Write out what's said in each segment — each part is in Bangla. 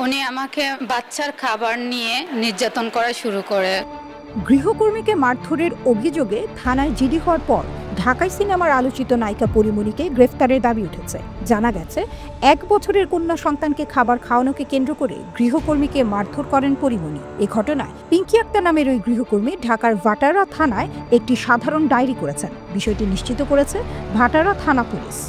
উনি আমাকে বাচ্চার খাবার নিয়ে নির্যাতন করা শুরু করে। গৃহকর্মীকে মারধরের অভিযোগে থানায় জিডি হওয়ার পর ঢাকাই সিনেমার আলোচিত নায়িকা পরীমনিকে গ্রেফতারের দাবি উঠেছে। জানা গেছে 1 বছরের কন্যা সন্তানকে খাবার খাওয়ানোকে কেন্দ্র করে গৃহকর্মীকে মারধর করেন পরীমনি। এই ঘটনায় পিঙ্কি আক্তার নামের ওই গৃহকর্মী ঢাকার ভাটারা থানায় একটি সাধারণ ডায়েরি করেছেন। বিষয়টি নিশ্চিত করেছে ভাটারা থানা পুলিশ।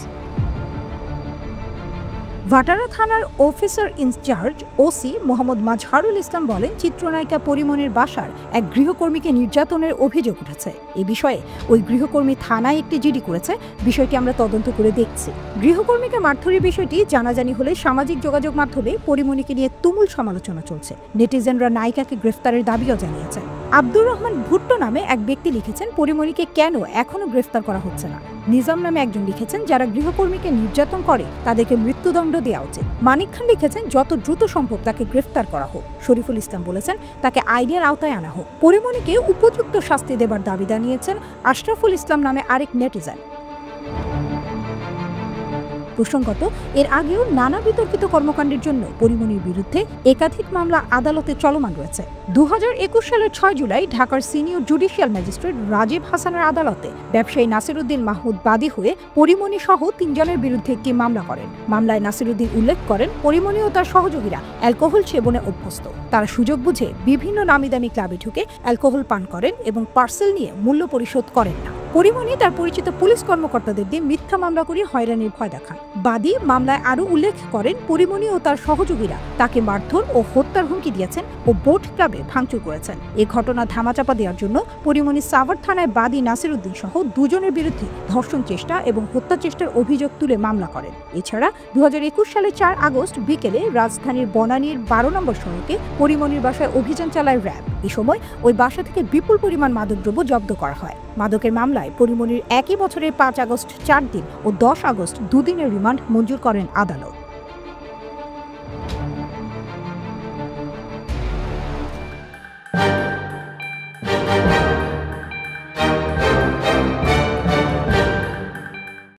ভাটারা থানার officer in charge OC Mohammad Mazharul Islam বলেন, চিত্রনায়িকা পরীমনির বাসার এক গৃহকর্মীকে নির্যাতনের অভিযোগ উঠেছে। এ বিষয়ে ওই গৃহকর্মী থানায় একটি জিডি করেছে। বিষয়টি আমরা তদন্ত করে দেখছি। গৃহকর্মীকে মারধরের বিষয়টি জানাজানি হলে সামাজিক যোগাযোগ মাধ্যমে পরীমনিকে নিয়ে তুমুল সমালোচনা চলছে। নেটিজেনরা নায়িকাকে গ্রেফতারের দাবিও জানিয়েছেন। আব্দুর রহমান ভুট্টো নামে এক ব্যক্তি লিখেছেন, পরীমনিকে কেন এখনো গ্রেফতার করা হচ্ছে না। নিজাম নামে একজন লিখেছেন, যারা গৃহকর্মীকে নির্যাতন করে তাদেরকে মৃত্যুদণ্ড দেওয়া উচিত। মানিক খান লিখেছেন, যত দ্রুত সম্ভব তাকে গ্রেফতার করা হোক। শরীফুল ইসলাম বলেছেন, তাকে আইনের আওতায় আনা হোক। পরীমনিকে উপযুক্ত শাস্তি দেবার দাবি জানিয়েছেন আশরাফুল ইসলাম নামে আরেক নেটিজেন। প্রসঙ্গত, এর আগেও নানা বিতর্কিত কর্মকাণ্ডের জন্য পরীমনির বিরুদ্ধে একাধিক মামলা আদালতে চলমান রয়েছে। 2021 সালের 6 জুলাই ঢাকার সিনিয়র জুডিশিয়াল ম্যাজিস্ট্রেট রাজীব হাসানের আদালতে ব্যবসায়ী নাসিরউদ্দিন মাহমুদ বাদী হয়ে পরীমনি সহ 3 জনের বিরুদ্ধে একটি মামলা করেন। মামলায় নাসিরউদ্দিন উল্লেখ করেন, পরীমনি ও তার সহযোগীরা অ্যালকোহল সেবনে অভ্যস্ত। তারা সুযোগ বুঝে বিভিন্ন নামিদামি ক্লাবে ঢুকে অ্যালকোহল পান করেন এবং পার্সেল নিয়ে মূল্য পরিশোধ করেন না। পরীমনি তার পরিচিত পুলিশ কর্মকর্তাদের দিয়ে মিথ্যা মামলা করে হয়রানির ভয় দেখান। বাদী মামলায় আরও উল্লেখ করেন, পরীমনি ও তার সহযোগীরা তাকে মারধর ও হত্যার হুমকি দিয়েছেন ও বোট ক্লাবে ভাঙচুর করেছেন। এ ঘটনা ধামাচাপা দেওয়ার জন্য পরীমনি সাভার থানায় বাদী নাসিরউদ্দিন সহ 2 জনের বিরুদ্ধে ধর্ষণ চেষ্টা এবং হত্যা চেষ্টার অভিযোগ তুলে মামলা করেন। এছাড়া 2021 সালের 4 আগস্ট বিকেলে রাজধানীর বনানীর 12 নম্বর সড়কে পরীমনির বাসায় অভিযান চালায় র্যাব। এ সময় ওই বাসা থেকে বিপুল পরিমাণ মাদকদ্রব্য জব্দ করা হয়। মাদকের মামলায় পরীমনির একই বছরের 5 আগস্ট 4 দিন ও 10 আগস্ট 2 দিনের রিমান্ড মঞ্জুর করেন আদালত।